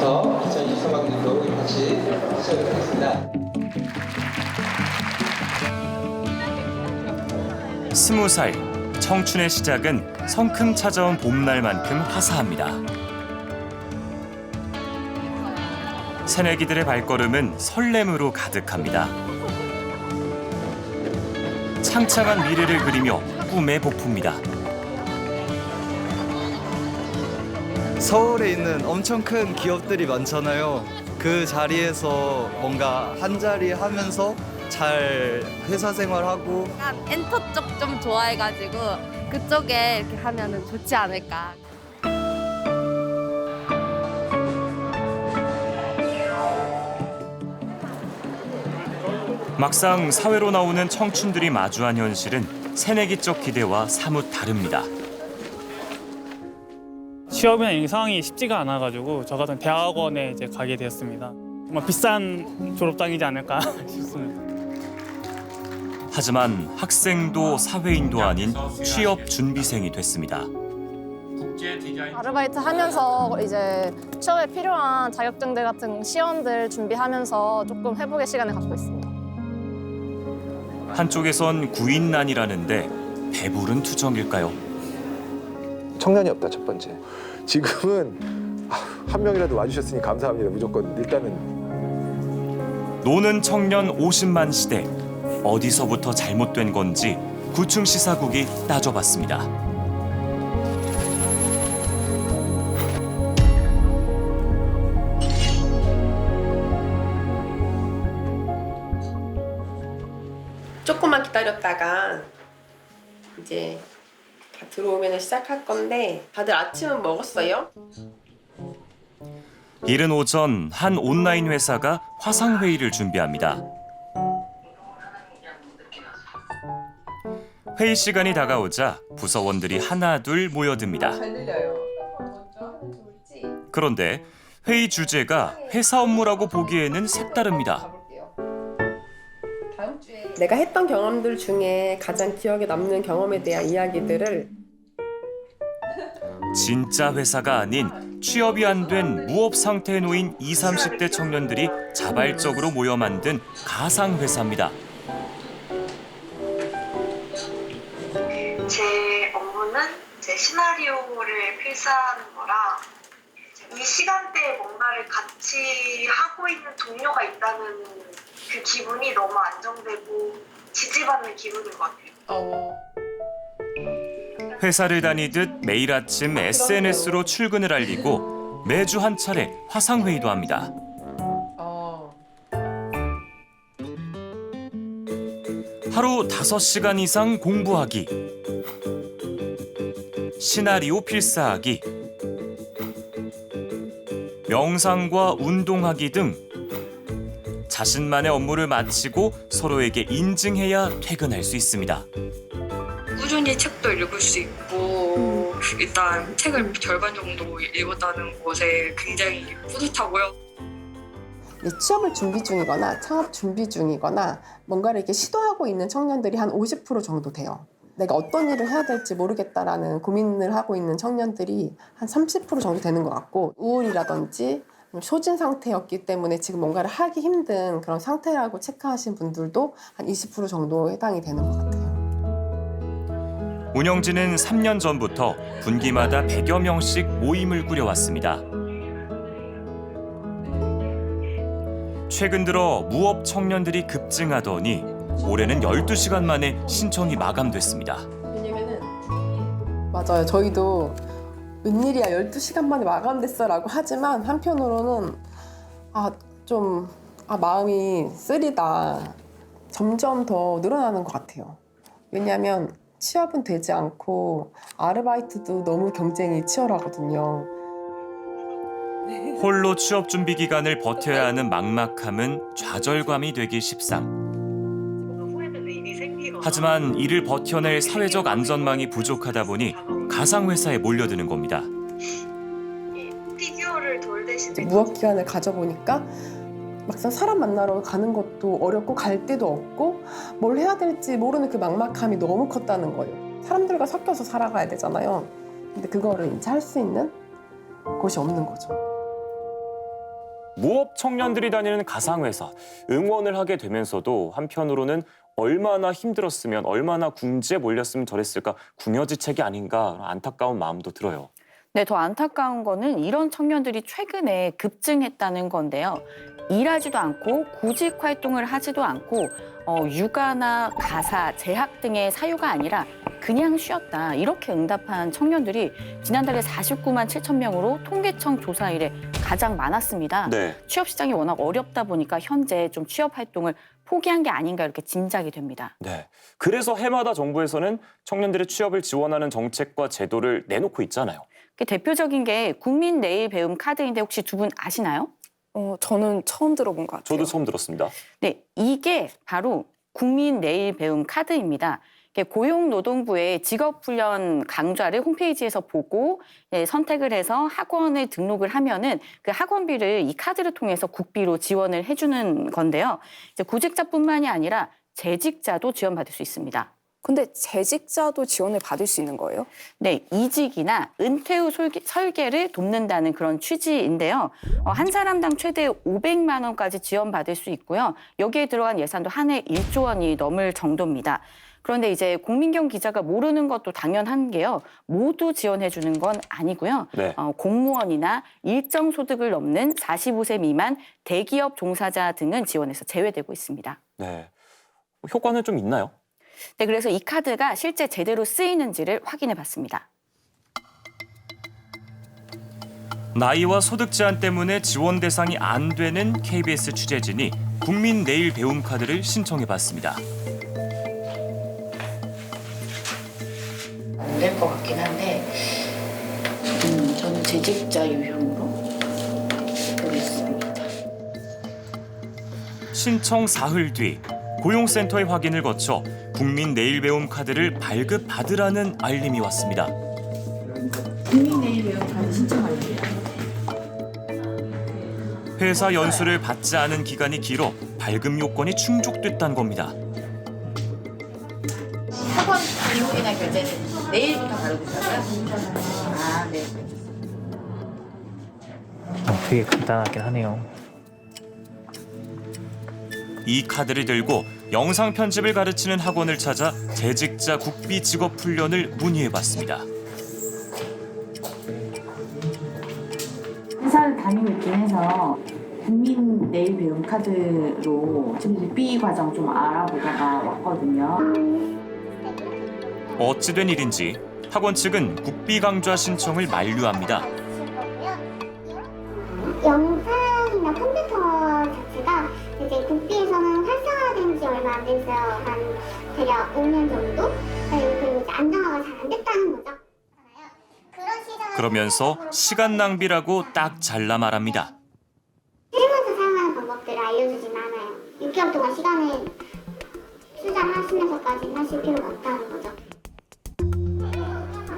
해서 2023학년도 같이 시작을 하겠습니다. 20살, 청춘의 시작은 성큼 찾아온 봄날만큼 화사합니다. 새내기들의 발걸음은 설렘으로 가득합니다. 창창한 미래를 그리며 꿈에 복품니다. 서울에 있는 엄청 큰 기업들이 많잖아요. 그 자리에서 뭔가 한 자리 하면서 잘 회사 생활하고 약간 엔터 쪽 좀 좋아해가지고 그쪽에 이렇게 하면은 좋지 않을까. 막상 사회로 나오는 청춘들이 마주한 현실은 새내기적 기대와 사뭇 다릅니다. 취업이나 이 상황이 쉽지가 않아가지고 저 같은 대학원에 이제 가게 되었습니다. 정말 비싼 졸업장이지 않을까 싶습니다. 하지만 학생도 사회인도 아닌 취업 준비생이 됐습니다. 아르바이트 하면서 이제 취업에 필요한 자격증들 같은 시험들 준비하면서 조금 회복의 시간을 갖고 있습니다. 한쪽에선 구인난이라는데 배부른 투정일까요? 청년이 없다, 첫 번째. 지금은 한 명이라도 와주셨으니 감사합니다. 무조건 일단은. 노는 청년 50만 시대. 어디서부터 잘못된 건지 구충 시사국이 따져봤습니다. 조금만 기다렸다가 이제 다 들어오면 시작할 건데 다들 아침은 먹었어요? 이른 오전 한 온라인 회사가 화상회의를 준비합니다. 회의 시간이 다가오자 부서원들이 하나둘 모여듭니다. 잘 들려요. 그런데 회의 주제가 회사 업무라고 보기에는 색다릅니다. 내가 했던 경험들 중에 가장 기억에 남는 경험에 대한 이야기들을 진짜 회사가 아닌 취업이 안 된 무업 상태에 놓인 20, 30대 청년들이 자발적으로 모여 만든 가상 회사입니다. 제 업무는 제 시나리오를 필사하는 거라 이 시간대에 뭔가를 같이 하고 있는 동료가 있다는 그 기분이 너무 안정되고 지지받는 기분인 것 같아요. 회사를 다니듯 매일 아침 SNS로 출근을 알리고 매주 한 차례 화상회의도 합니다. 하루 5시간 이상 공부하기, 시나리오 필사하기, 명상과 운동하기 등 자신만의 업무를 마치고 서로에게 인증해야 퇴근할 수 있습니다. 꾸준히 책도 읽을 수 있고 일단 책을 절반 정도 읽었다는 것에 굉장히 뿌듯하고요. 취업을 준비 중이거나 창업 준비 중이거나 뭔가를 이렇게 시도하고 있는 청년들이 한 50% 정도 돼요. 내가 어떤 일을 해야 될지 모르겠다라는 고민을 하고 있는 청년들이 한 30% 정도 되는 것 같고 우울이라든지 소진 상태였기 때문에 지금 뭔가를 하기 힘든 그런 상태라고 체크하신 분들도 한 20% 정도 해당이 되는 것 같아요. 운영진은 3년 전부터 분기마다 100여 명씩 모임을 꾸려왔습니다. 최근 들어 무업 청년들이 급증하더니 올해는 12시간 만에 신청이 마감됐습니다. 왜냐면은 맞아요. 저희도 웬일이야 12시간 만에 마감됐어라고 하지만 한편으로는 마음이 쓰리다. 점점 더 늘어나는 것 같아요. 왜냐하면 취업은 되지 않고 아르바이트도 너무 경쟁이 치열하거든요. 홀로 취업 준비 기간을 버텨야 하는 막막함은 좌절감이 되기 십상. 하지만 이를 버텨낼 사회적 안전망이 부족하다 보니 가상회사에 몰려드는 겁니다. 피규어를 돌대신에 무업 기간을 가져보니까 막상 사람 만나러 가는 것도 어렵고 갈 데도 없고 뭘 해야 될지 모르는 그 막막함이 너무 컸다는 거예요. 사람들과 섞여서 살아가야 되잖아요. 근데 그거를 이제 할 수 있는 곳이 없는 거죠. 무업 청년들이 다니는 가상회사 응원을 하게 되면서도 한편으로는 얼마나 힘들었으면 얼마나 궁지에 몰렸으면 저랬을까 궁여지책이 아닌가 안타까운 마음도 들어요. 네, 더 안타까운 거는 이런 청년들이 최근에 급증했다는 건데요. 일하지도 않고 구직 활동을 하지도 않고 육아나 가사, 재학 등의 사유가 아니라 그냥 쉬었다 이렇게 응답한 청년들이 지난달에 49만 7천 명으로 통계청 조사 이래 가장 많았습니다. 네. 취업 시장이 워낙 어렵다 보니까 현재 좀 취업 활동을 포기한 게 아닌가 이렇게 짐작이 됩니다. 네. 그래서 해마다 정부에서는 청년들의 취업을 지원하는 정책과 제도를 내놓고 있잖아요. 대표적인 게 국민 내일 배움 카드인데 혹시 두 분 아시나요? 저는 처음 들어본 것 같아요. 저도 처음 들었습니다. 네, 이게 바로 국민 내일 배움 카드입니다. 고용노동부의 직업훈련 강좌를 홈페이지에서 보고 선택을 해서 학원을 등록을 하면은 그 학원비를 이 카드를 통해서 국비로 지원을 해주는 건데요. 이제 구직자뿐만이 아니라 재직자도 지원받을 수 있습니다. 근데 재직자도 지원을 받을 수 있는 거예요? 네, 이직이나 은퇴 후 설계를 돕는다는 그런 취지인데요. 한 사람당 최대 500만 원까지 지원받을 수 있고요. 여기에 들어간 예산도 한 해 1조 원이 넘을 정도입니다. 그런데 이제 공민경 기자가 모르는 것도 당연한 게요. 모두 지원해 주는 건 아니고요. 네. 공무원이나 일정 소득을 넘는 45세 미만 대기업 종사자 등은 지원에서 제외되고 있습니다. 네. 효과는 좀 있나요? 네, 그래서 이 카드가 실제 제대로 쓰이는지를 확인해 봤습니다. 나이와 소득 제한 때문에 지원 대상이 안 되는 KBS 취재진이 국민 내일 배움 카드를 신청해 봤습니다. 안 될 것 같긴 한데 저는 재직자 유형으로 보겠습니다. 신청 사흘 뒤 고용센터의 확인을 거쳐 국민 내일 배움 카드를 발급받으라는 알림이 왔습니다. 국민 내일 배움 카드 신청할게요. 회사 연수를 받지 않은 기간이 길어 발급 요건이 충족됐다는 겁니다. 학원 등록이나 결제는 내일부터 바로 되잖아요. 아, 네. 되게 간단하긴 하네요. 이 카드를 들고 영상 편집을 가르치는 학원을 찾아 재직자 국비 직업 훈련을 문의해봤습니다. 회사를 다니고 있긴 해서 국민 내일 배움 카드로 지금 B 과정 좀 알아보다가 왔거든요. 어찌된 일인지 학원 측은 국비 강좌 신청을 만류합니다. 영상이나 컴퓨터 자체가 이제 국비에서는 활성화된 지 얼마 안 됐어요. 한 대략 5년 정도? 그리고 이제 안정화가 잘 안 됐다는 거죠. 그러면서 시간 낭비라고 딱 잘라 말합니다. 실무에서 사용하는 방법들을 알려주진 않아요. 6개월 동안 시간을 투자하시면서까지 하실 필요가 없다는 거죠.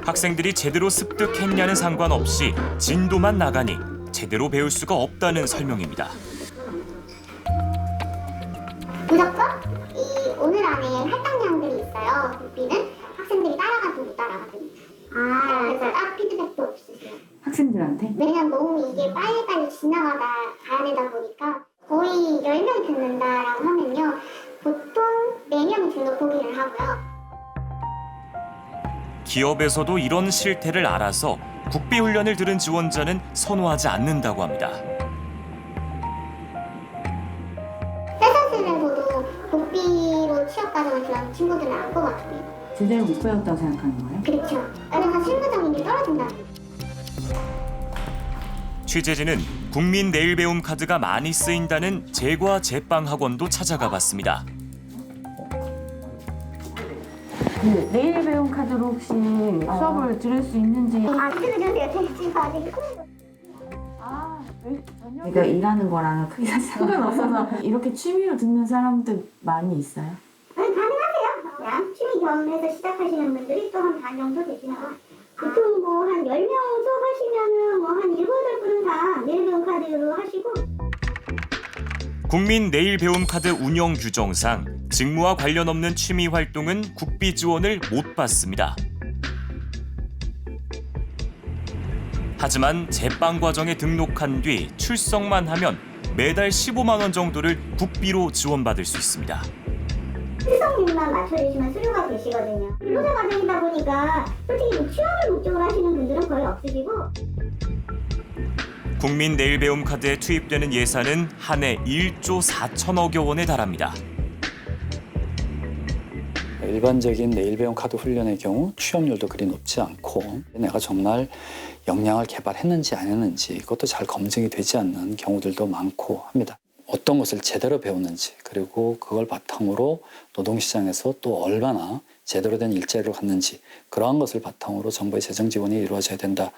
학생들이 제대로 습득했냐는 상관없이 진도만 나가니 제대로 배울 수가 없다는 설명입니다. 무조건 이 오늘 안에 할당량들이 있어요. 국비는 학생들이 따라가도 못 따라가거든요. 그래서 딱 피드백도 없으세요. 학생들한테? 왜냐면 너무 이게 빨리빨리 지나가다 가야 되다 보니까 거의 10명 듣는다라고 하면요. 보통 4명이 등록 포기를 하고요. 기업에서도 이런 실태를 알아서 국비 훈련을 들은 지원자는 선호하지 않는다고 합니다. 회사들에서도 국비로 취업 과정을 들어가는 친구들은 안 뽑아줘요. 제대로 못 배웠다고 생각하는 거예요? 그렇죠. 그래서 실무적인 게 떨어진다. 취재진은 국민 내일 배움 카드가 많이 쓰인다는 제과 제빵 학원도 찾아가 봤습니다. 그 내일 배움 카드로 혹시 수업을 들을 수 있는지. 들으세요. 지금 아직 제가 일하는 거랑 크게 상관없어서 이렇게 취미로 듣는 사람들 많이 있어요? 가능하세요. 그냥 취미 경험에서 시작하시는 분들이 또 한 반 정도 되시나. 보통 뭐 한 10명 수업하시면은 뭐 한 7, 8분은 다 내일 배움 카드로 하시고. 국민 내일 배움 카드 운영 규정상 직무와 관련 없는 취미 활동은 국비 지원을 못 받습니다. 하지만 제빵 과정에 등록한 뒤 출석만 하면 매달 15만 원 정도를 국비로 지원받을 수 있습니다. 수석률만 맞춰주시면 수료가 되시거든요. 근로자 과정이다 보니까 솔직히 뭐 취업을 목적으로 하시는 분들은 거의 없으시고. 국민 내일 배움 카드에 투입되는 예산은 한 해 1조 4천억여 원에 달합니다. 일반적인 내일 배움 카드 훈련의 경우 취업률도 그리 높지 않고 내가 정말 역량을 개발했는지 안 했는지 그것도 잘 검증이 되지 않는 경우들도 많고 합니다. 어떤 것을 제대로 배웠는지 그리고 그걸 바탕으로 노동시장에서 또 얼마나 제대로 된 일자리를 갖는지 그러한 것을 바탕으로 정부의 재정 지원이 이루어져야 된다.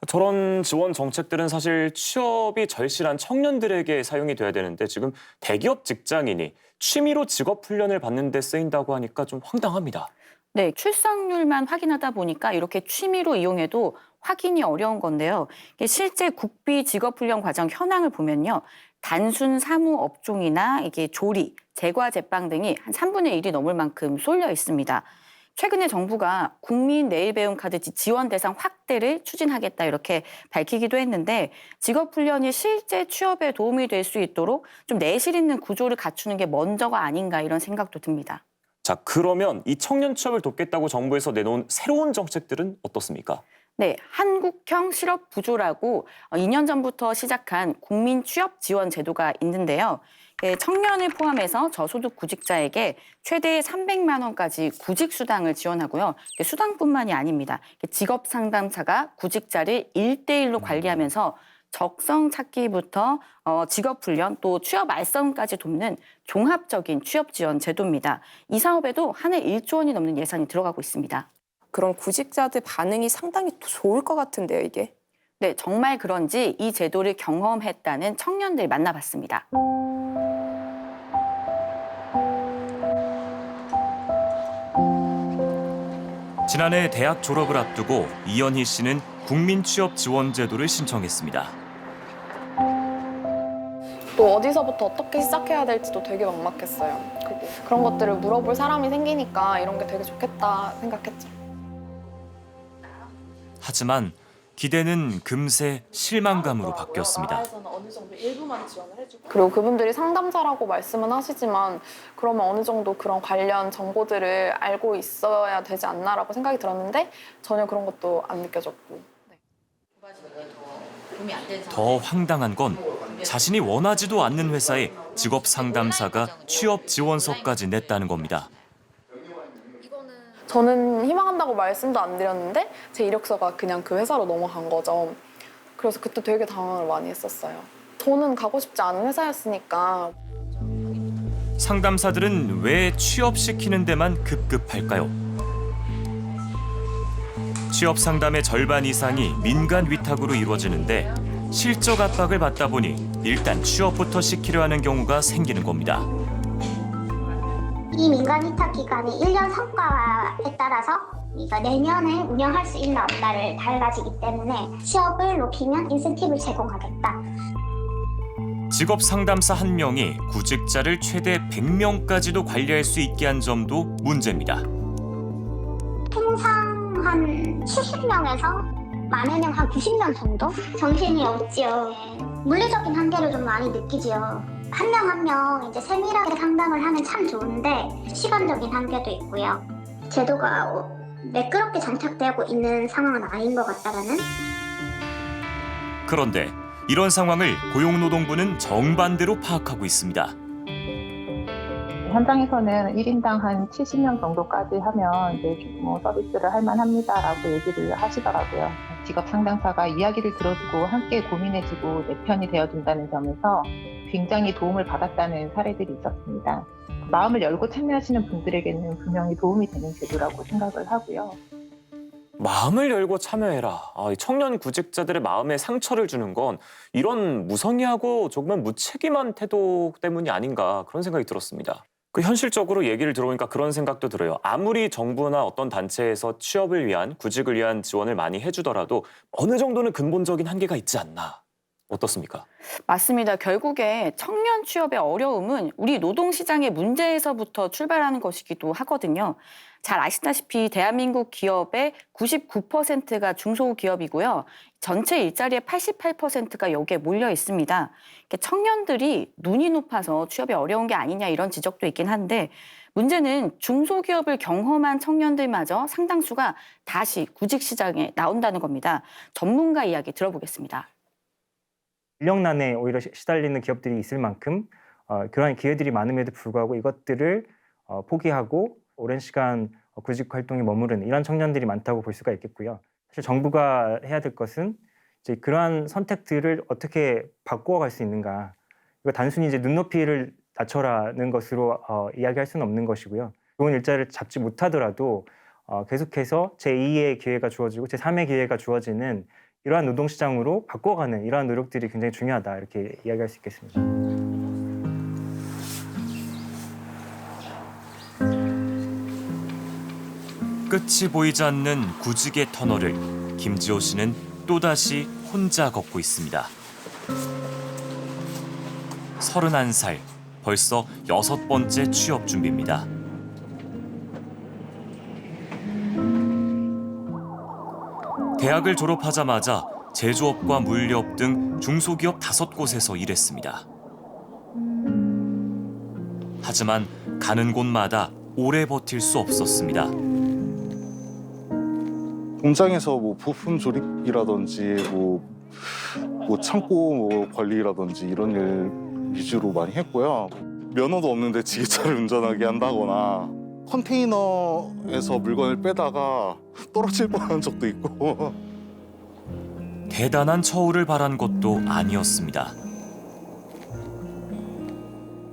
저런 지원 정책들은 사실 취업이 절실한 청년들에게 사용이 돼야 되는데 지금 대기업 직장인이 취미로 직업 훈련을 받는 데 쓰인다고 하니까 좀 황당합니다. 네, 출석률만 확인하다 보니까 이렇게 취미로 이용해도 확인이 어려운 건데요. 실제 국비 직업훈련 과정 현황을 보면요. 단순 사무 업종이나 이게 조리, 제과 제빵 등이 한 3분의 1이 넘을 만큼 쏠려 있습니다. 최근에 정부가 국민 내일 배움 카드 지원 대상 확대를 추진하겠다 이렇게 밝히기도 했는데 직업훈련이 실제 취업에 도움이 될 수 있도록 좀 내실 있는 구조를 갖추는 게 먼저가 아닌가 이런 생각도 듭니다. 자, 그러면 이 청년 취업을 돕겠다고 정부에서 내놓은 새로운 정책들은 어떻습니까? 네, 한국형 실업 부조라고 2년 전부터 시작한 국민 취업 지원 제도가 있는데요. 청년을 포함해서 저소득 구직자에게 최대 300만 원까지 구직 수당을 지원하고요. 수당뿐만이 아닙니다. 직업 상담사가 구직자를 1대1로 관리하면서 적성 찾기부터 직업 훈련 또 취업 알선까지 돕는 종합적인 취업 지원 제도입니다. 이 사업에도 한 해 1조 원이 넘는 예산이 들어가고 있습니다. 그럼 구직자들 반응이 상당히 좋을 것 같은데요, 이게? 네, 정말 그런지 이 제도를 경험했다는 청년들 만나봤습니다. 지난해 대학 졸업을 앞두고 이연희 씨는 국민 취업 지원 제도를 신청했습니다. 또 어디서부터 어떻게 시작해야 될지도 되게 막막했어요. 그런 것들을 물어볼 사람이 생기니까 이런 게 되게 좋겠다 생각했죠. 하지만 기대는 금세 실망감으로 바뀌었습니다. 그리고 그분들이 상담사라고 말씀은 하시지만 그러면 어느 정도 그런 관련 정보들을 알고 있어야 되지 않나라고 생각이 들었는데 전혀 그런 것도 안 느껴졌고. 더 황당한 건 자신이 원하지도 않는 회사에 직업 상담사가 취업 지원서까지 냈다는 겁니다. 저는 희망한다고 말씀도 안 드렸는데 제 이력서가 그냥 그 회사로 넘어간 거죠. 그래서 그때 되게 당황을 많이 했었어요. 저는 가고 싶지 않은 회사였으니까. 상담사들은 왜 취업시키는 데만 급급할까요? 취업 상담의 절반 이상이 민간 위탁으로 이루어지는데 실적 압박을 받다 보니 일단 취업부터 시키려 하는 경우가 생기는 겁니다. 이 민간 위탁 기관이 1년 성과에 따라서 내년에 운영할 수 있나 없나를 달라지기 때문에 취업을 높이면 인센티브를 제공하겠다. 직업 상담사 한 명이 구직자를 최대 100명까지도 관리할 수 있게 한 점도 문제입니다. 통상 한 70명에서 많으면 한 90명 정도? 정신이 없지요. 물리적인 한계를 좀 많이 느끼지요. 한 명 한 명 이제 세밀하게 상담을 하면 참 좋은데 시간적인 한계도 있고요. 제도가 매끄럽게 정착되고 있는 상황은 아닌 것 같다라는. 그런데 이런 상황을 고용노동부는 정반대로 파악하고 있습니다. 현장에서는 1인당 한 70명 정도까지 하면 이제 서비스를 할 만합니다라고 얘기를 하시더라고요. 직업 상담사가 이야기를 들어주고 함께 고민해주고 내 편이 되어준다는 점에서 굉장히 도움을 받았다는 사례들이 있었습니다. 마음을 열고 참여하시는 분들에게는 분명히 도움이 되는 제도라고 생각을 하고요. 마음을 열고 참여해라. 청년 구직자들의 마음에 상처를 주는 건 이런 무성의하고 조금은 무책임한 태도 때문이 아닌가 그런 생각이 들었습니다. 현실적으로 얘기를 들어보니까 그런 생각도 들어요. 아무리 정부나 어떤 단체에서 취업을 위한, 구직을 위한 지원을 많이 해주더라도 어느 정도는 근본적인 한계가 있지 않나. 어떻습니까? 맞습니다. 결국에 청년 취업의 어려움은 우리 노동시장의 문제에서부터 출발하는 것이기도 하거든요. 잘 아시다시피 대한민국 기업의 99%가 중소기업이고요. 전체 일자리의 88%가 여기에 몰려 있습니다. 청년들이 눈이 높아서 취업이 어려운 게 아니냐 이런 지적도 있긴 한데 문제는 중소기업을 경험한 청년들마저 상당수가 다시 구직 시장에 나온다는 겁니다. 전문가 이야기 들어보겠습니다. 인력난에 오히려 시달리는 기업들이 있을 만큼 그러한 기회들이 많음에도 불구하고 이것들을 포기하고 오랜 시간 구직 활동에 머무르는 이런 청년들이 많다고 볼 수가 있겠고요. 사실 정부가 해야 될 것은 이제 그러한 선택들을 어떻게 바꿔갈 수 있는가. 이거 단순히 이제 눈높이를 낮춰라는 것으로 이야기할 수는 없는 것이고요. 좋은 일자리를 잡지 못하더라도 계속해서 제2의 기회가 주어지고 제3의 기회가 주어지는 이러한 노동시장으로 바꿔가는 이러한 노력들이 굉장히 중요하다 이렇게 이야기할 수 있겠습니다. 끝이 보이지 않는 구직의 터널을 김지호 씨는 또다시 혼자 걷고 있습니다. 31살, 벌써 6번째 취업 준비입니다. 대학을 졸업하자마자 제조업과 물류업 등 중소기업 5곳에서 일했습니다. 하지만 가는 곳마다 오래 버틸 수 없었습니다. 공장에서 뭐 부품 조립이라든지 뭐 창고 관리라든지 이런 일 위주로 많이 했고요. 면허도 없는데 지게차를 운전하게 한다거나 컨테이너에서 물건을 빼다가 떨어질 뻔한 적도 있고. 대단한 처우를 바란 것도 아니었습니다.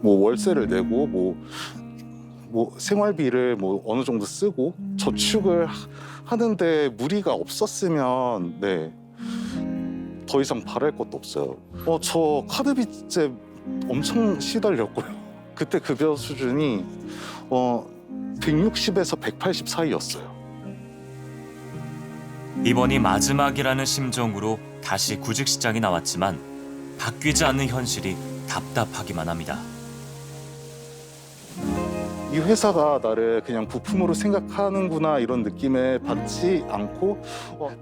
뭐 월세를 내고 뭐 생활비를 뭐 어느 정도 쓰고 저축을 하는데 무리가 없었으면 더 이상 바랄 것도 없어요. 저 카드 빚에 엄청 시달렸고요. 그때 급여 수준이 160에서 180 사이였어요. 이번이 마지막이라는 심정으로 다시 구직 시장에 나왔지만 바뀌지 않는 현실이 답답하기만 합니다. 이 회사가 나를 그냥 부품으로 생각하는구나 이런 느낌을 받지 않고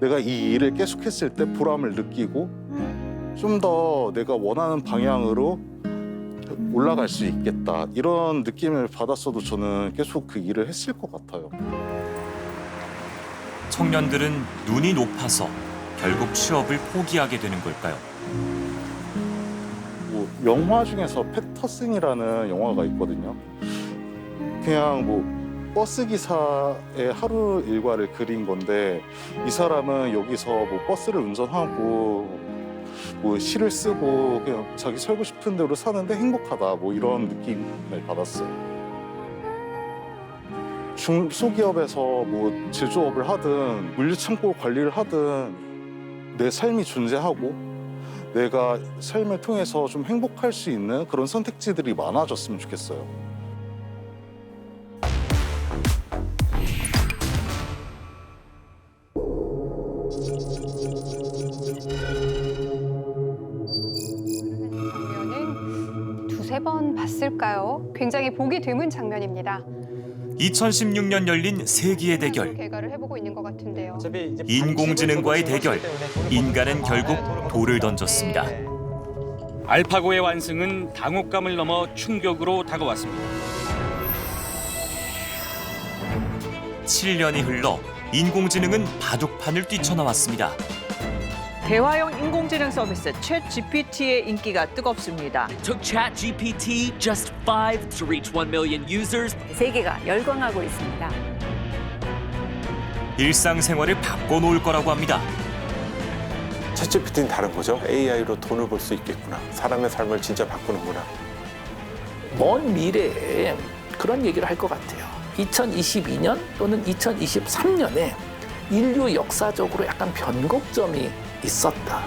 내가 이 일을 계속했을 때 보람을 느끼고 좀 더 내가 원하는 방향으로 올라갈 수 있겠다 이런 느낌을 받았어도 저는 계속 그 일을 했을 것 같아요. 청년들은 눈이 높아서 결국 취업을 포기하게 되는 걸까요? 뭐 영화 중에서 패터슨이라는 영화가 있거든요. 그냥 뭐 버스 기사의 하루 일과를 그린 건데 이 사람은 여기서 뭐 버스를 운전하고 뭐 시를 쓰고 그냥 자기 살고 싶은 대로 사는데 행복하다 뭐 이런 느낌을 받았어요. 중소기업에서 뭐 제조업을 하든 물류창고 관리를 하든 내 삶이 존재하고 내가 삶을 통해서 좀 행복할 수 있는 그런 선택지들이 많아졌으면 좋겠어요. 두세 번 봤을까요? 굉장히 보기 드문 장면입니다. 2016년 열린 세기의 대결. 개가를 해보고 있는 것 같은데요. 인공지능과의 대결. 인간은 결국 돌을 던졌습니다. 알파고의 완승은 당혹감을 넘어 충격으로 다가왔습니다. 7년이 흘러 인공지능은 바둑판을 뛰쳐나왔습니다. 대화형 인공지능 서비스 챗GPT의 인기가 뜨겁습니다. Took ChatGPT just 5 to reach 1 million users. 세계가 열광하고 있습니다. 일상생활을 바꿔놓을 거라고 합니다. 챗GPT는 다른 거죠. AI로 돈을 벌 수 있겠구나. 사람의 삶을 진짜 바꾸는구나. 먼 미래에 그런 얘기를 할 것 같아요. 2022년 또는 2023년에 인류 역사적으로 약간 변곡점이 있었다.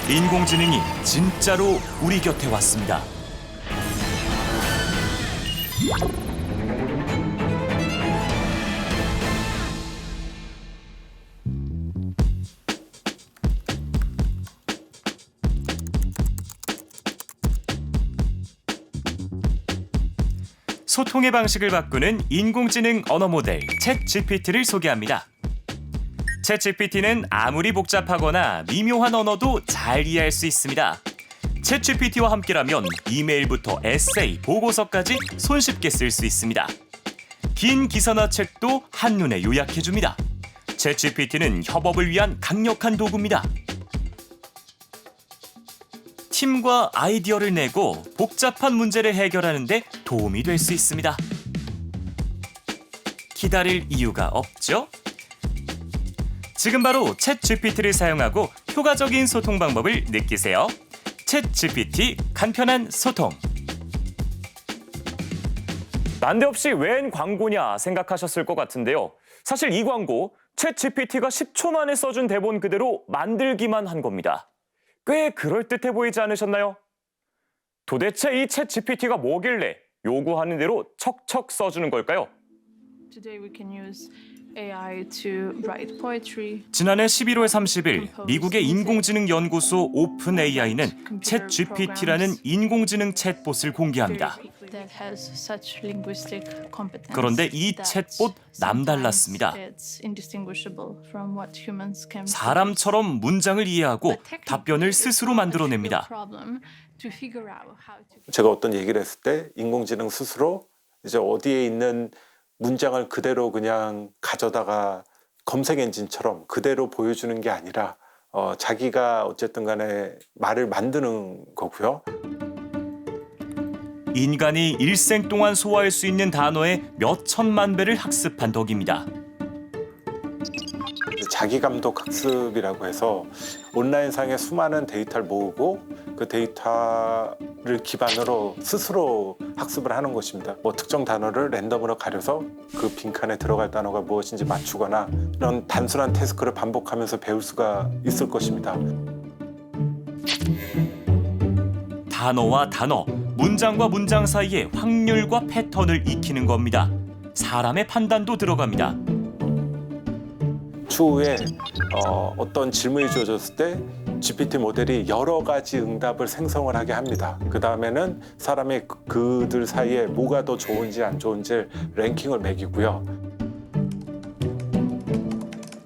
인공지능이 진짜로 우리 곁에 왔습니다. 소통의 방식을 바꾸는 인공지능 언어 모델 챗GPT를 소개합니다. 챗GPT는 아무리 복잡하거나 미묘한 언어도 잘 이해할 수 있습니다. 챗GPT와 함께라면 이메일부터 에세이, 보고서까지 손쉽게 쓸 수 있습니다. 긴 기사나 책도 한눈에 요약해줍니다. 챗GPT는 협업을 위한 강력한 도구입니다. 팀과 아이디어를 내고 복잡한 문제를 해결하는 데 도움이 될 수 있습니다. 기다릴 이유가 없죠? 지금 바로 챗GPT를 사용하고 효과적인 소통 방법을 느끼세요. 챗GPT 간편한 소통. 난데없이 웬 광고냐 생각하셨을 것 같은데요. 사실 이 광고 챗GPT가 10초 만에 써준 대본 그대로 만들기만 한 겁니다. 꽤 그럴듯해 보이지 않으셨나요? 도대체 이 챗GPT가 뭐길래 요구하는 대로 척척 써주는 걸까요? Today we can use AI to write poetry. 지난해 11월 30일 미국의 인공지능 연구소 오픈 AI는 챗GPT라는 인공지능 챗봇을 공개합니다. That has such linguistic competence. 그런데 이 챗봇 남달랐습니다. It's indistinguishable from what humans can. 사람처럼 문장을 이해하고 답변을 스스로 만들어냅니다. To figure out how to. 제가 어떤 얘기를 했을 때 인공지능 스스로 이제 어디에 있는 문장을 그대로 그냥 가져다가 검색 엔진처럼 그대로 보여주는 게 아니라 자기가 어쨌든 간에 말을 만드는 거고요. 인간이 일생 동안 소화할 수 있는 단어의 몇 천만 배를 학습한 덕입니다. 자기감독 학습이라고 해서 온라인상에 수많은 데이터를 모으고 그 데이터를 기반으로 스스로 학습을 하는 것입니다. 뭐 특정 단어를 랜덤으로 가려서 그 빈칸에 들어갈 단어가 무엇인지 맞추거나 이런 단순한 태스크를 반복하면서 배울 수가 있을 것입니다. 단어와 단어, 문장과 문장 사이의 확률과 패턴을 익히는 겁니다. 사람의 판단도 들어갑니다. 추후에 어떤 질문이 주어졌을 때 GPT 모델이 여러 가지 응답을 생성을 하게 합니다. 그 다음에는 사람의 그들 사이에 뭐가 더 좋은지 안 좋은지 랭킹을 매기고요.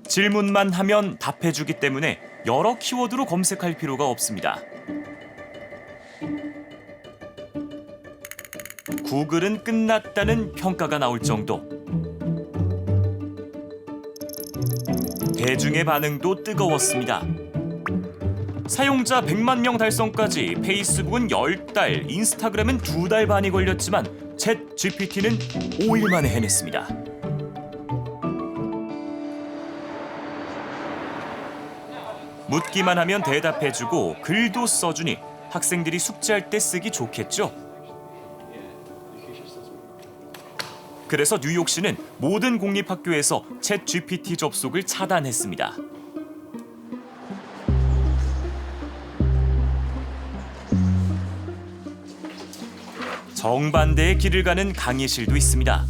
질문만 하면 답해주기 때문에 여러 키워드로 검색할 필요가 없습니다. 구글은 끝났다는 평가가 나올 정도. 대중의 반응도 뜨거웠습니다. 사용자 100만 명 달성까지 페이스북은 10달, 인스타그램은 2달 반이 걸렸지만 챗GPT는 5일 만에 해냈습니다. 묻기만 하면 대답해주고 글도 써주니 학생들이 숙제할 때 쓰기 좋겠죠? 그래서 뉴욕시는 모든 공립학교에서 챗GPT 접속을 차단했습니다. 정반대의 길을 가는 강의실도 있습니다.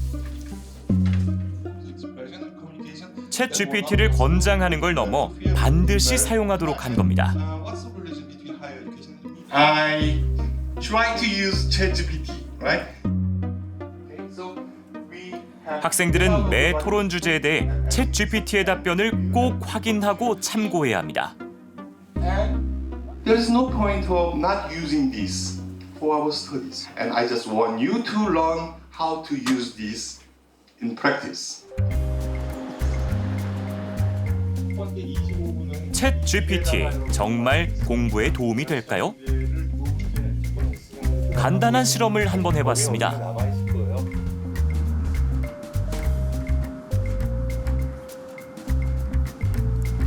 챗GPT를 권장하는 걸 넘어 반드시 사용하도록 한 겁니다. I try to use ChatGPT, right? 학생들은 매 토론 주제에 대해 챗GPT의 답변을 꼭 확인하고 참고해야 합니다. There is no point of not using this for our studies. And I just want you to learn how to use this in practice. 챗GPT 정말 공부에 도움이 될까요? 간단한 실험을 한번 해봤습니다.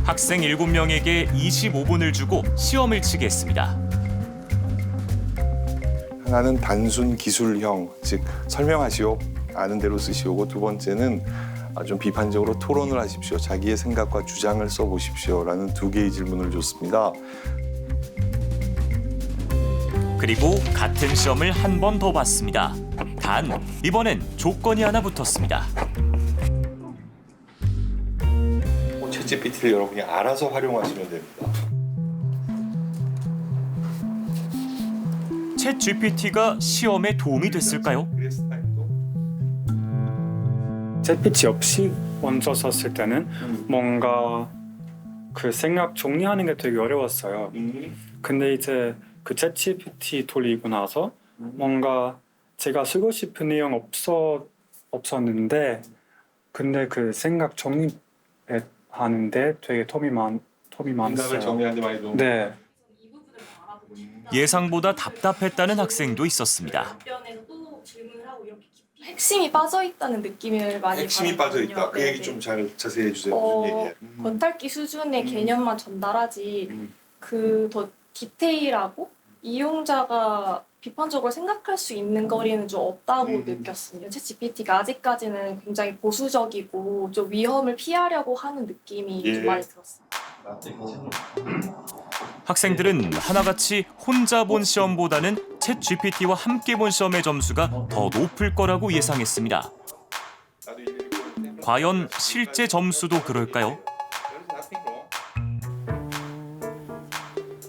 학생 7명에게 25분을 주고 시험을 치게 했습니다. 하나는 단순 기술형, 즉 설명하시오, 아는 대로 쓰시오고, 두 번째는 좀 비판적으로 토론을 하십시오. 자기의 생각과 주장을 써보십시오라는 두 개의 질문을 줬습니다. 그리고 같은 시험을 한 번 더 봤습니다. 단, 이번엔 조건이 하나 붙었습니다. 챗GPT를 여러분이 알아서 활용하시면 됩니다. 챗GPT가 시험에 도움이 됐을까요? 챗GPT 없이 먼저 썼을 때는 뭔가 그 생각 정리하는 게 되게 어려웠어요. 근데 이제 그 챗GPT 돌리고 나서 뭔가 제가 쓰고 싶은 내용 없었는데 근데 그 생각 정리하는데 되게 도움이 많았어요. 생각을 정리하는데 많이 도움. 네. 예상보다 답답했다는 학생도 있었습니다. 핵심이 빠져있다는 느낌을 많이 핵심이 받았거든요. 빠져있다. 그 네네. 얘기 좀 잘 자세히 해주세요. 무슨 얘기예요? 겉핥기 수준의 개념만 전달하지 그 더 디테일하고 이용자가 비판적으로 생각할 수 있는 거리는 좀 없다고 느꼈습니다. 챗GPT가 아직까지는 굉장히 보수적이고 좀 위험을 피하려고 하는 느낌이 좀 많이 들었어요. 학생들은 하나같이 혼자 본 시험보다는 챗GPT와 함께 본 시험의 점수가 더 높을 거라고 예상했습니다. 과연 실제 점수도 그럴까요?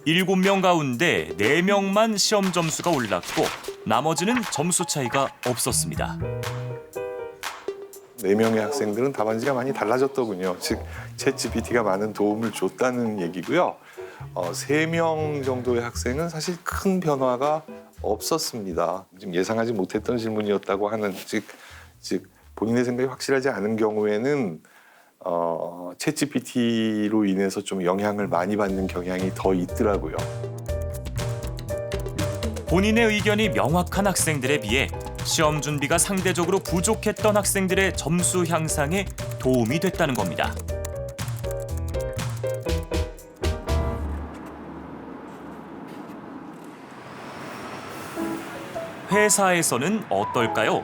7명 가운데 4명만 시험 점수가 올랐고 나머지는 점수 차이가 없었습니다. 4명의 학생들은 답안지가 많이 달라졌더군요. 즉 챗GPT가 많은 도움을 줬다는 얘기고요. 3명 정도의 학생은 사실 큰 변화가 없었습니다. 지금 예상하지 못했던 질문이었다고 하는 즉 본인의 생각이 확실하지 않은 경우에는 챗GPT로 인해서 좀 영향을 많이 받는 경향이 더 있더라고요. 본인의 의견이 명확한 학생들에 비해 시험 준비가 상대적으로 부족했던 학생들의 점수 향상에 도움이 됐다는 겁니다. 회사에서는 어떨까요?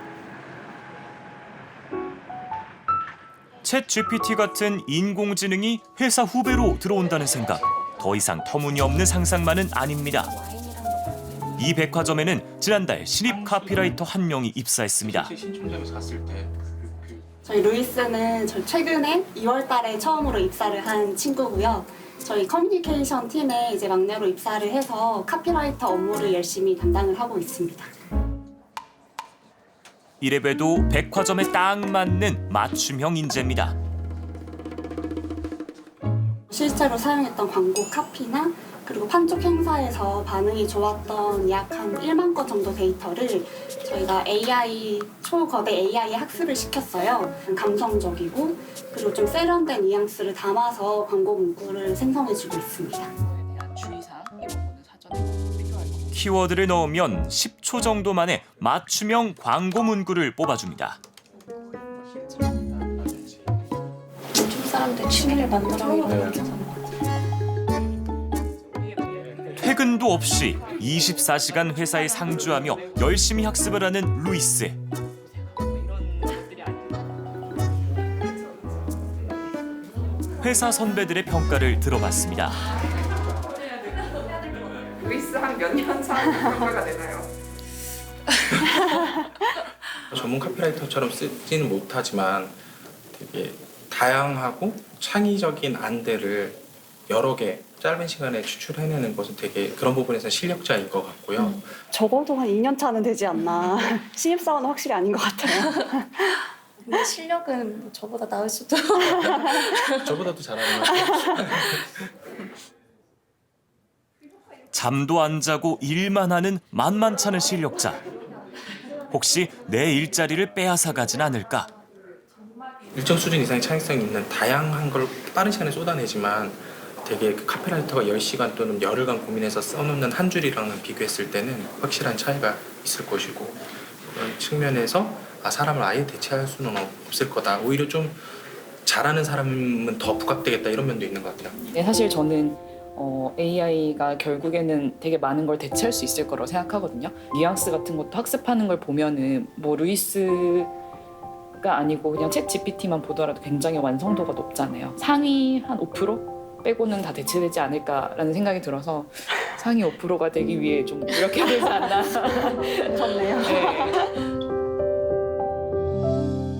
챗GPT 같은 인공지능이 회사 후배로 들어온다는 생각, 더 이상 터무니없는 상상만은 아닙니다. 이 백화점에는 지난달 신입 카피라이터 한 명이 입사했습니다. 신촌점에서 갔을 때 저희 루이스는 최근에 2월 달에 처음으로 입사를 한 친구고요. 저희 커뮤니케이션 팀에 이제 막내로 입사를 해서 카피라이터 업무를 열심히 담당을 하고 있습니다. 이래봬도 백화점에 딱 맞는 맞춤형 인재입니다. 실제로 사용했던 광고 카피나 그리고 판촉 행사에서 반응이 좋았던 약 한 1만 건 정도 데이터를 저희가 초거대 AI 학습을 시켰어요. 감성적이고 그리고 좀 세련된 뉘앙스를 담아서 광고 문구를 생성해주고 있습니다. 키워드를 넣으면 10초 정도 만에 맞춤형 광고 문구를 뽑아줍니다. 요즘 사람들 취미를 만들어내는 거 퇴근도 없이 24시간 회사에 상주하며 열심히 학습을 하는 루이스. 회사 선배들의 평가를 들어봤습니다. 루이스 한 몇 년 차 평가가 되나요? 전문 카피라이터처럼 쓰지는 못하지만 되게 다양하고 창의적인 안대를 여러 개 짧은 시간에 추출해내는 것은 되게 그런 부분에서 실력자인 것 같고요. 적어도 한 2년 차는 되지 않나. 신입사원은 확실히 아닌 것 같아요. 근데 실력은 저보다 나을 수도. 저보다도 잘하는 것 같아요. 잠도 안 자고 일만 하는 만만찮은 실력자. 혹시 내 일자리를 빼앗아 가진 않을까? 일정 수준 이상의 창의성이 있는 다양한 걸 빠른 시간에 쏟아내지만 되게 그 카피라이터가 10시간 또는 열흘간 고민해서 써놓는 한 줄이랑은 비교했을 때는 확실한 차이가 있을 것이고 그런 측면에서 사람을 아예 대체할 수는 없을 거다. 오히려 좀 잘하는 사람은 더 부각되겠다 이런 면도 있는 것 같아요. 네, 사실 저는 AI가 결국에는 되게 많은 걸 대체할 수 있을 거라고 생각하거든요. 뉘앙스 같은 것도 학습하는 걸 보면은 뭐 루이스가 아니고 그냥 챗 GPT만 보더라도 굉장히 완성도가 높잖아요. 상위 한 5%? 빼고는 다 대체되지 않을까라는 생각이 들어서 상위 5%가 되기 위해 좀 노력해야 되지 않나. 좋네요.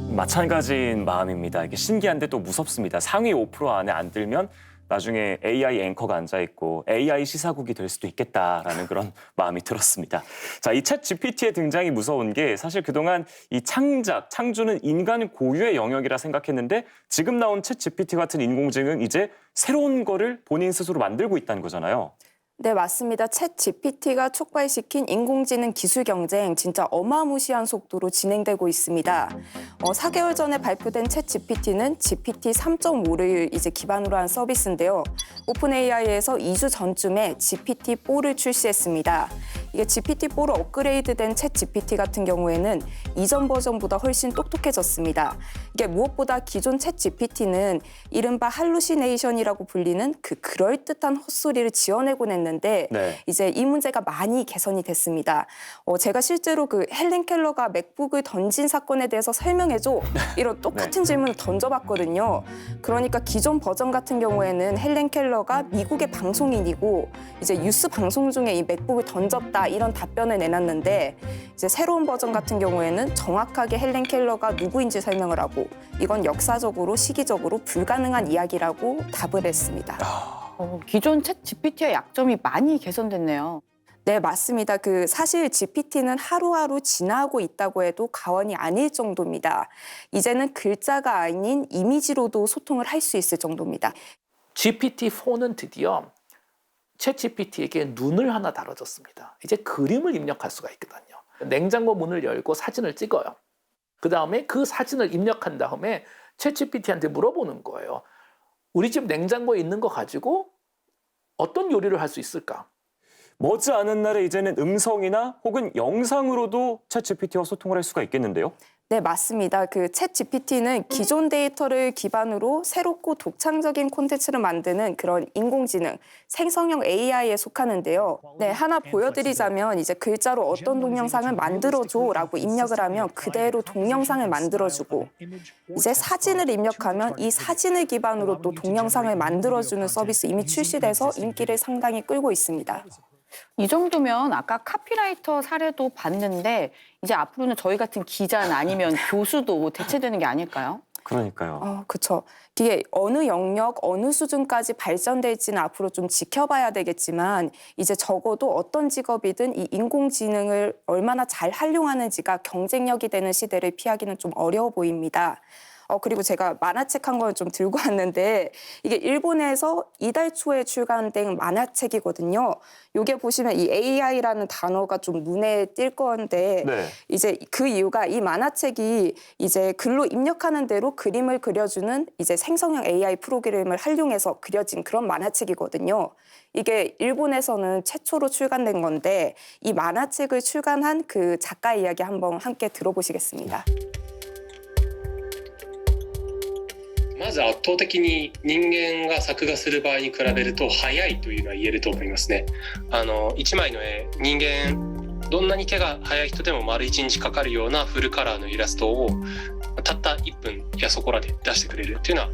마찬가지인 마음입니다. 이게 신기한데 또 무섭습니다. 상위 5% 안에 안 들면 나중에 AI 앵커가 앉아있고 AI 시사국이 될 수도 있겠다라는 그런 마음이 들었습니다. 자, 이 챗 GPT의 등장이 무서운 게 사실 그동안 이 창조는 인간 고유의 영역이라 생각했는데 지금 나온 챗 GPT 같은 인공지능 이제 새로운 거를 본인 스스로 만들고 있다는 거잖아요. 네, 맞습니다. 챗 GPT가 촉발시킨 인공지능 기술 경쟁 진짜 어마무시한 속도로 진행되고 있습니다. 4개월 전에 발표된 챗 GPT는 GPT 3.5를 이제 기반으로 한 서비스인데요. 오픈 AI에서 2주 전쯤에 GPT-4를 출시했습니다. 이게 GPT-4로 업그레이드된 챗 GPT 같은 경우에는 이전 버전보다 훨씬 똑똑해졌습니다. 이게 무엇보다 기존 챗 GPT는 이른바 할루시네이션이라고 불리는 그 그럴듯한 헛소리를 지어내곤 했는데 네. 이제 이 문제가 많이 개선이 됐습니다. 제가 실제로 그 헬렌 켈러가 맥북을 던진 사건에 대해서 설명해줘 이런 똑같은 질문을 던져봤거든요. 그러니까 기존 버전 같은 경우에는 헬렌 켈러가 미국의 방송인이고 이제 뉴스 방송 중에 이 맥북을 던졌다 이런 답변을 내놨는데 이제 새로운 버전 같은 경우에는 정확하게 헬렌 켈러가 누구인지 설명을 하고 이건 역사적으로 시기적으로 불가능한 이야기라고 답을 했습니다. 기존 챗 GPT의 약점이 많이 개선됐네요. 네, 맞습니다. 사실 GPT는 하루하루 진화하고 있다고 해도 과언이 아닐 정도입니다. 이제는 글자가 아닌 이미지로도 소통을 할 수 있을 정도입니다. GPT-4는 드디어 챗 GPT에게 눈을 하나 달아줬습니다. 이제 그림을 입력할 수가 있거든요. 냉장고 문을 열고 사진을 찍어요. 그 다음에 그 사진을 입력한 다음에 챗 GPT한테 물어보는 거예요. 우리 집 냉장고에 있는 거 가지고 어떤 요리를 할 수 있을까? 머지않은 날에 이제는 음성이나 혹은 영상으로도 챗 GPT와 소통을 할 수가 있겠는데요? 네, 맞습니다. 챗 GPT는 기존 데이터를 기반으로 새롭고 독창적인 콘텐츠를 만드는 그런 인공지능, 생성형 AI에 속하는데요. 네, 하나 보여드리자면 이제 글자로 어떤 동영상을 만들어줘라고 입력을 하면 그대로 동영상을 만들어주고 이제 사진을 입력하면 이 사진을 기반으로 또 동영상을 만들어주는 서비스 이미 출시돼서 인기를 상당히 끌고 있습니다. 이 정도면 아까 카피라이터 사례도 봤는데 이제 앞으로는 저희 같은 기자나 아니면 교수도 대체되는 게 아닐까요? 그러니까요. 그렇죠. 이게 어느 영역, 어느 수준까지 발전될지는 앞으로 좀 지켜봐야 되겠지만 이제 적어도 어떤 직업이든 이 인공지능을 얼마나 잘 활용하는지가 경쟁력이 되는 시대를 피하기는 좀 어려워 보입니다. 그리고 제가 만화책 한 권 좀 들고 왔는데 이게 일본에서 이달 초에 출간된 만화책이거든요. 요게 보시면 이 AI라는 단어가 좀 눈에 띌 건데 네. 이제 그 이유가 이 만화책이 이제 글로 입력하는 대로 그림을 그려주는 이제 생성형 AI 프로그램을 활용해서 그려진 그런 만화책이거든요. 이게 일본에서는 최초로 출간된 건데 이 만화책을 출간한 그 작가의 이야기 한번 함께 들어보시겠습니다. まず圧倒的に人間が作画する場合に比べると早いというのは言えると思いますね。1枚の絵、人間どんなに手が早い人でも丸1日かかるようなフルカラーのイラストをたった1分やそこらで出してくれるっていうのは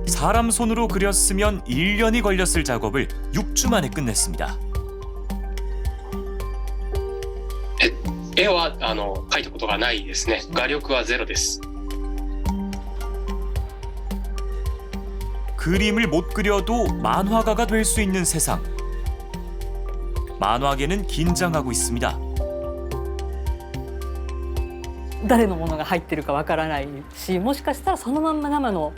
사람 손으로 그렸으면 1년이 걸렸을 작업을 6주 만에 끝냈습니다. 絵は描いたことがないですね。画力はゼロです。 그림을 못 그려도 만화가가 될 수 있는 세상. 만화계는 긴장하고 있습니다. 誰のものが入ってるかわからないし、もしかしたらそのまんま生の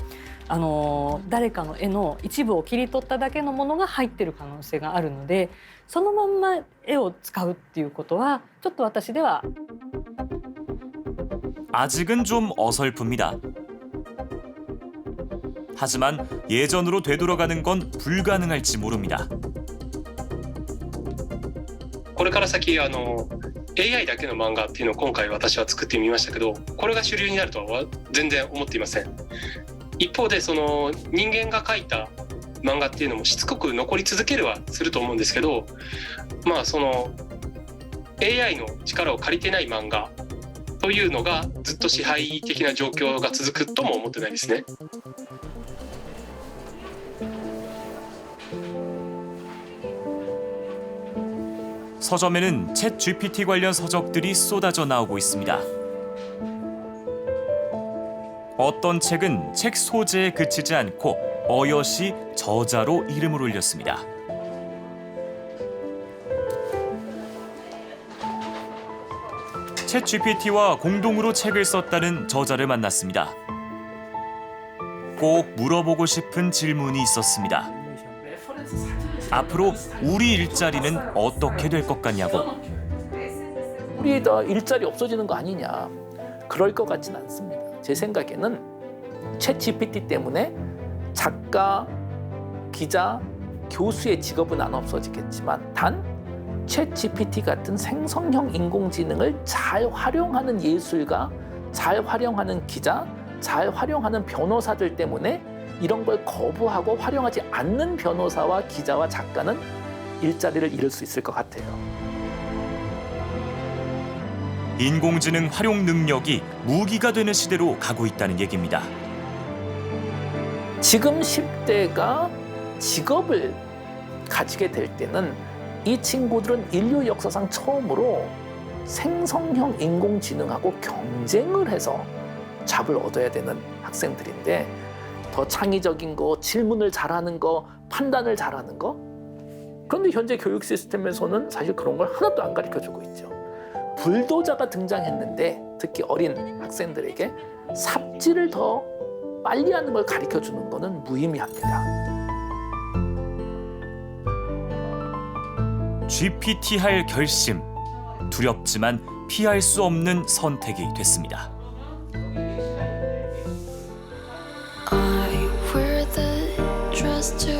誰かの絵の一部を切り取っただけのものが入ってる可能性があるので、そのまんま絵を使うっていうことはちょっと私では 아직은 좀 어설픕니다. 하지만 예전으로 되돌아가는 건 불가능할지 모릅니다. これから先AI だけの漫画っていうのを今回私は作ってみましたけど、これが主流になるとは全然思っていません。一方で人間が描いた漫画っていうのもしつこく残り続けるはすると思うんですけど、AI の力を借りてない漫画というのがずっと支配的な状況が続くとも思ってないですね。 서점에는 챗 GPT 관련 서적들이 쏟아져 나오고 있습니다. 어떤 책은 책 소재에 그치지 않고 어여시 저자로 이름을 올렸습니다. 챗 GPT와 공동으로 책을 썼다는 저자를 만났습니다. 꼭 물어보고 싶은 질문이 있었습니다. 앞으로 우리 일자리는 어떻게 될 것 같냐고. 우리 일자리 없어지는 거 아니냐. 그럴 것 같진 않습니다. 제 생각에는 챗 GPT 때문에 작가, 기자, 교수의 직업은 안 없어지겠지만 단 챗 GPT 같은 생성형 인공지능을 잘 활용하는 예술가, 잘 활용하는 기자, 잘 활용하는 변호사들 때문에 이런 걸 거부하고 활용하지 않는 변호사와 기자와 작가는 일자리를 잃을 수 있을 것 같아요. 인공지능 활용 능력이 무기가 되는 시대로 가고 있다는 얘기입니다. 지금 10대가 직업을 가지게 될 때는 이 친구들은 인류 역사상 처음으로 생성형 인공지능하고 경쟁을 해서 잡을 얻어야 되는 학생들인데 더 창의적인 거, 질문을 잘하는 거, 판단을 잘하는 거. 그런데 현재 교육 시스템에서는 사실 그런 걸 하나도 안 가르쳐주고 있죠. 불도저가 등장했는데 특히 어린 학생들에게 삽질을 더 빨리 하는 걸 가르쳐주는 거는 무의미합니다. GPT 할 결심, 두렵지만 피할 수 없는 선택이 됐습니다. I wear the dress to